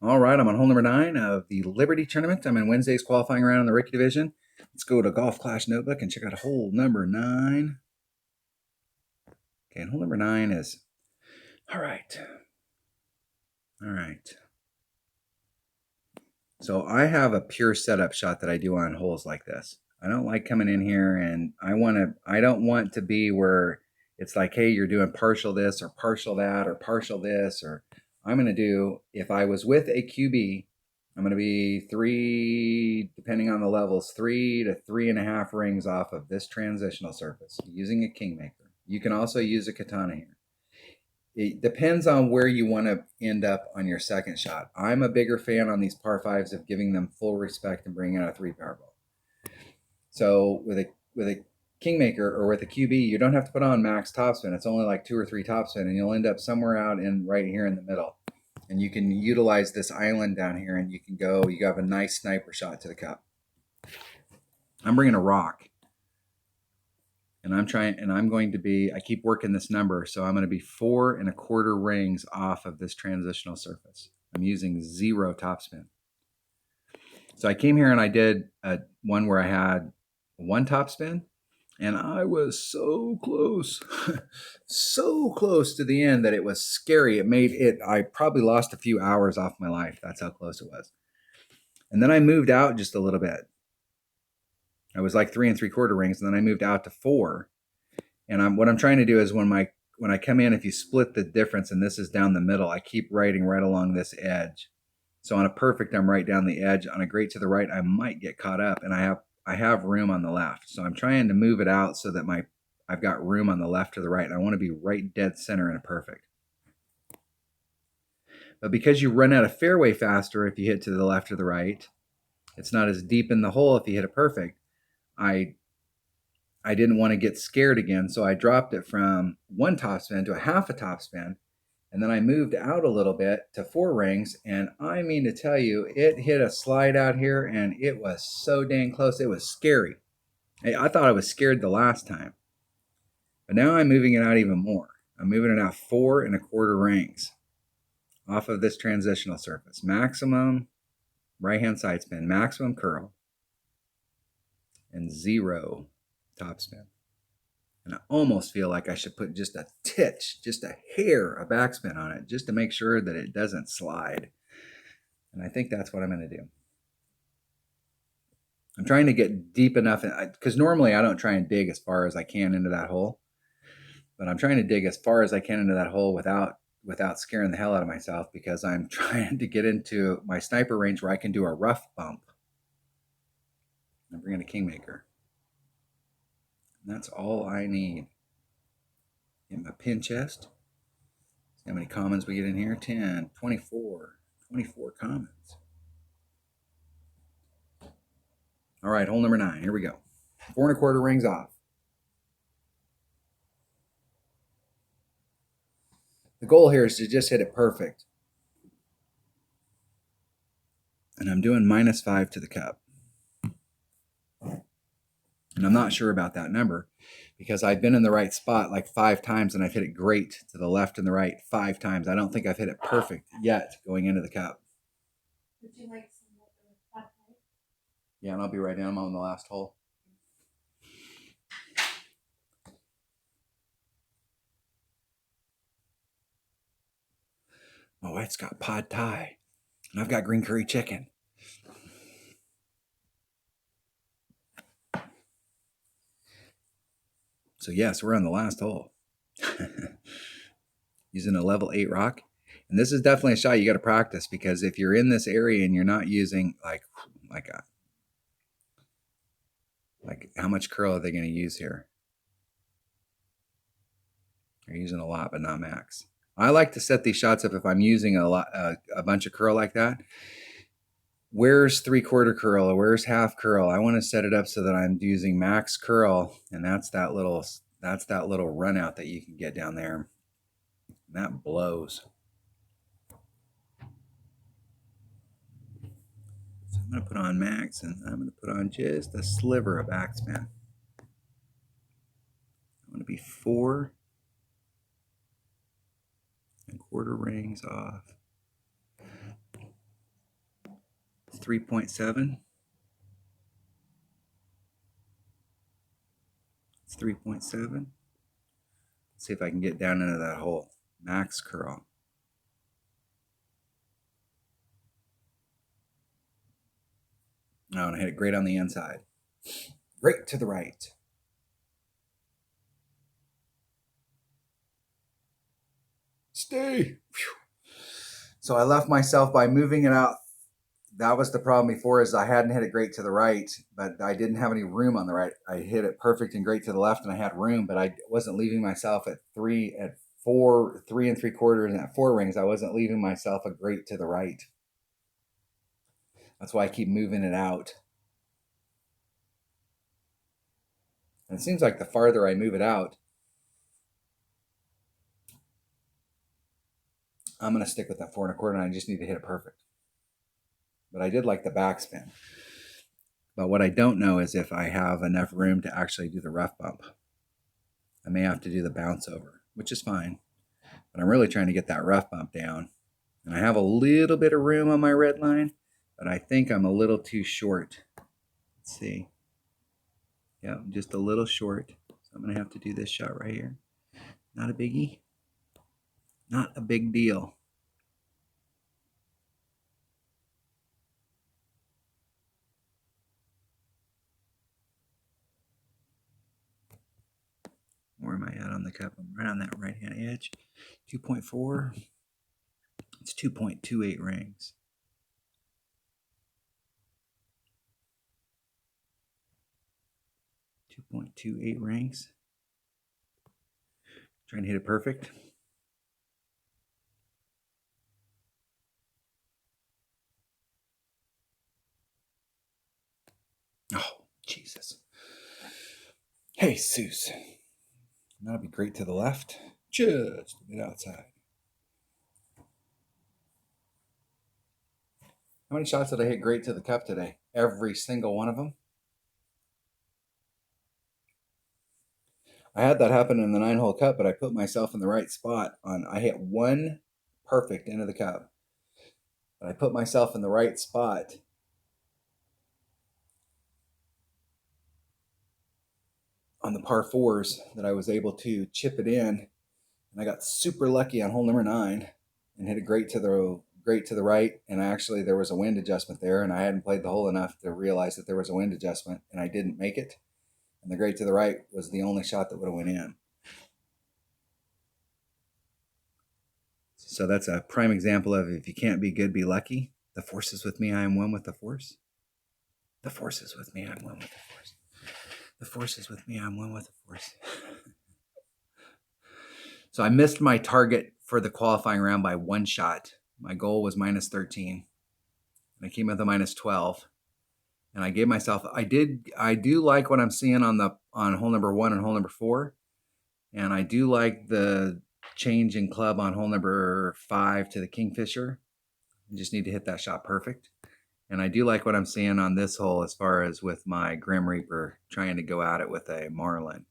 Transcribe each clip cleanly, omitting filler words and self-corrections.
All right, I'm on hole number 9 of the Liberty tournament. I'm in Wednesday's qualifying round in the Ricky division. Let's go to Golf Clash Notebook and check out hole number 9. Okay, and hole number 9 is, all right. So I have a pure setup shot that I do on holes like this. I don't like coming in here and I don't want to be where it's like, hey, you're doing partial this or partial that or partial this, or I'm going to do, if I was with a QB, I'm going to be 3, depending on the levels, 3 to 3.5 rings off of this transitional surface using a Kingmaker. You can also use a Katana here. It depends on where you want to end up on your second shot. I'm a bigger fan on these par 5s of giving them full respect and bringing out a 3-power ball. So with a Kingmaker or with a QB, you don't have to put on max topspin. It's only like 2 or 3 topspin, and you'll end up somewhere out in right here in the middle. And you can utilize this island down here, and you can go. You have a nice sniper shot to the cup. I'm bringing a rock, and I'm going to be. I keep working this number, so I'm going to be 4 1/4 rings off of this transitional surface. I'm using 0 topspin. So I came here and I did one where I had 1 topspin. And I was so close, so close to the end that it was scary. I probably lost a few hours off my life. That's how close it was. And then I moved out just a little bit. I was like 3 3/4 rings, and then I moved out to 4. And what I'm trying to do is when I come in, if you split the difference, and this is down the middle, I keep writing right along this edge. So on a perfect, I'm right down the edge. On a great to the right, I might get caught up, and I have room on the left. So I'm trying to move it out so that I've got room on the left or the right. And I want to be right dead center in a perfect. But because you run out of fairway faster if you hit to the left or the right, it's not as deep in the hole if you hit a perfect. I didn't want to get scared again, so I dropped it from 1 topspin to a half a topspin. And then I moved out a little bit to 4 rings, and I mean to tell you, it hit a slide out here, and it was so dang close. It was scary. I thought I was scared the last time, but now I'm moving it out even more. I'm moving it out 4 1/4 rings off of this transitional surface. Maximum right-hand side spin, maximum curl, and 0 topspin. And I almost feel like I should put just a titch, just a hair of backspin on it, just to make sure that it doesn't slide. And I think that's what I'm going to do. I'm trying to get deep enough, because normally I don't try and dig as far as I can into that hole. But I'm trying to dig as far as I can into that hole without scaring the hell out of myself, because I'm trying to get into my sniper range where I can do a rough bump. I'm bringing a Kingmaker. And that's all I need. Get my pin chest. See how many commons we get in here? 10, 24 commons. All right, hole number 9. Here we go. 4 1/4 rings off. The goal here is to just hit it perfect. And I'm doing -5 to the cup. And I'm not sure about that number, because I've been in the right spot like 5 times, and I've hit it great to the left and the right 5 times. I don't think I've hit it perfect yet going into the cup. Would you like some water? Yeah, and I'll be right in. I'm on the last hole. My wife's got pad thai, and I've got green curry chicken. So yes, we're on the last hole. Using a level 8 rock. And this is definitely a shot you got to practice, because if you're in this area and you're not using like how much curl are they going to use here? They're using a lot, but not max. I like to set these shots up if I'm using a bunch of curl like that. Where's 3/4 curl or where's half curl? I want to set it up so that I'm using max curl, and that's that little run out that you can get down there. And that blows. So I'm going to put on max, and I'm going to put on just a sliver of backspin. I'm going to be 4 1/4 rings off. 3.7. It's 3.7. Let's see if I can get down into that hole. Max curl. Oh, and I hit it great on the inside. Great to the right. Stay. Whew. So I left myself by moving it out. That was the problem before, is I hadn't hit it great to the right, but I didn't have any room on the right. I hit it perfect and great to the left, and I had room, but I wasn't leaving myself at 3 3.75, and at 4 rings. I wasn't leaving myself a great to the right. That's why I keep moving it out. And it seems like the farther I move it out, I'm going to stick with that 4.25, and I just need to hit it perfect. But I did like the backspin. But what I don't know is if I have enough room to actually do the rough bump. I may have to do the bounce over, which is fine. But I'm really trying to get that rough bump down. And I have a little bit of room on my red line, but I think I'm a little too short. Let's see. Yeah, just a little short. So I'm going to have to do this shot right here. Not a biggie. Not a big deal. Where am I at on the cup? I'm right on that right-hand edge. 2.4. It's 2.28 rings. 2.28 rings. Trying to hit it perfect. Oh, Jesus. Hey, Jesus. That'll be great to the left. Just a bit outside. How many shots did I hit great to the cup today? Every single one of them. I had that happen in the 9-hole cup, but I put myself in the right spot. I hit one perfect into the cup, but I put myself in the right spot. On the par 4s that I was able to chip it in, and I got super lucky on hole number 9 and hit it great to the right. And actually there was a wind adjustment there, and I hadn't played the hole enough to realize that there was a wind adjustment, and I didn't make it. And the great to the right was the only shot that would have went in. So that's a prime example of, if you can't be good, be lucky. The force is with me, I am one with the force. The force is with me, I am one with the force. The force is with me, I am one with the force. So I missed my target for the qualifying round by 1 shot. My goal was minus 13. And I came with a minus 12. And I gave myself, I do like what I'm seeing on hole number 1 and hole number 4. And I do like the change in club on hole number 5 to the Kingfisher. I just need to hit that shot perfect. And I do like what I'm seeing on this hole as far as with my Grim Reaper trying to go at it with a Marlin.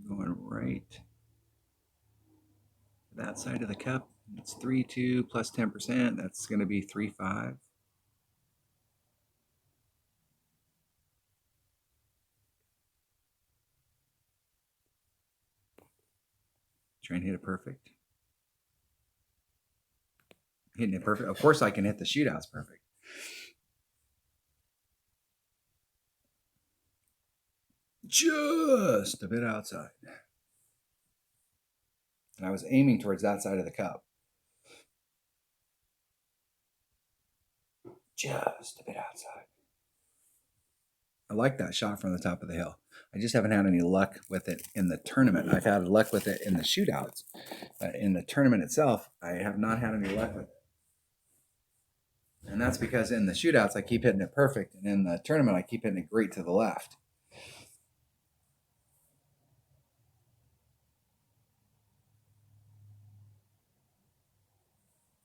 I'm going right to that side of the cup. It's 3.2 plus 10%. That's going to be 3.5. Try and hit it perfect. Hitting it perfect. Of course, I can hit the shootouts perfect. Just a bit outside. And I was aiming towards that side of the cup. Just a bit outside. I like that shot from the top of the hill. I just haven't had any luck with it in the tournament. I've had luck with it in the shootouts. But in the tournament itself, I have not had any luck with it. And that's because in the shootouts, I keep hitting it perfect. And in the tournament, I keep hitting it great to the left.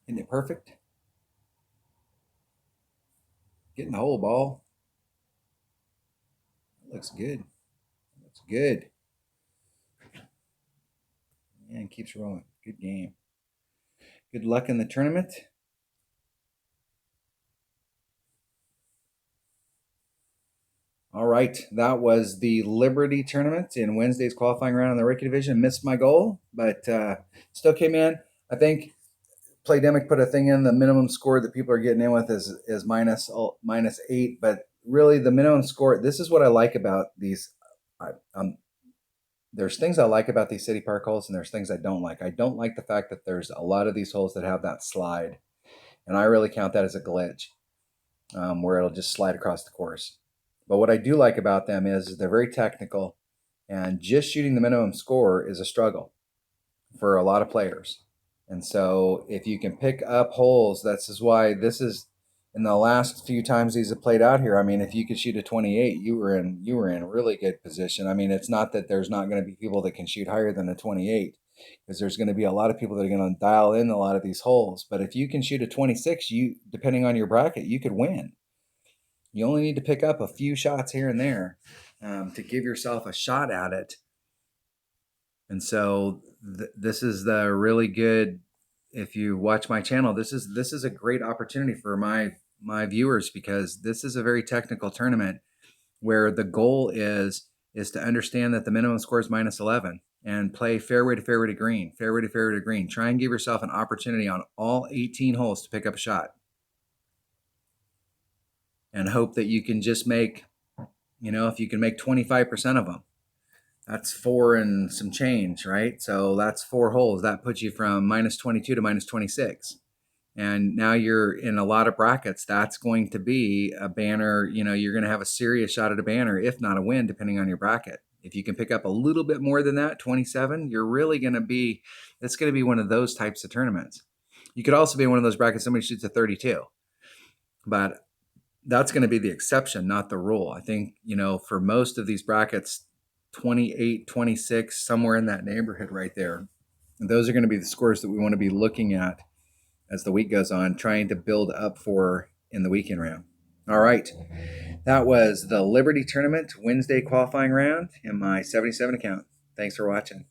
Hitting it perfect. Getting the whole ball. Looks good. Looks good. And keeps rolling. Good game. Good luck in the tournament. All right, that was the Liberty tournament in Wednesday's qualifying round in the rookie division. Missed my goal, but still came in. I think Playdemic put a thing in. The minimum score that people are getting in with is -8, but really the minimum score. This is what I like about these. There's things I like about these City Park holes, and there's things I don't like. I don't like the fact that there's a lot of these holes that have that slide, and I really count that as a glitch, where it'll just slide across the course. But what I do like about them is they're very technical, and just shooting the minimum score is a struggle for a lot of players. And so if you can pick up holes, that's is why this is in the last few times these have played out here. I mean, if you could shoot a 28, you were in really good position. I mean, it's not that there's not going to be people that can shoot higher than a 28, because there's going to be a lot of people that are going to dial in a lot of these holes. But if you can shoot a 26, you, depending on your bracket, you could win. You only need to pick up a few shots here and there to give yourself a shot at it. And so this is the really good. If you watch my channel, this is a great opportunity for my viewers, because this is a very technical tournament where the goal is to understand that the minimum score is -11 and play fairway to fairway to green, fairway to fairway to green. Try and give yourself an opportunity on all 18 holes to pick up a shot, and hope that you can just make, if you can make 25% of them, that's 4 and some change, right? So that's 4 holes. That puts you from -22 to -26. And now you're in a lot of brackets. That's going to be a banner. You're going to have a serious shot at a banner, if not a win, depending on your bracket. If you can pick up a little bit more than that, 27, you're really going to be, it's going to be one of those types of tournaments. You could also be in one of those brackets, somebody shoots a 32. But that's going to be the exception, not the rule. I think, for most of these brackets, 28, 26, somewhere in that neighborhood right there. And those are going to be the scores that we want to be looking at as the week goes on, trying to build up for in the weekend round. All right. That was the Liberty Tournament Wednesday qualifying round in my 77 account. Thanks for watching.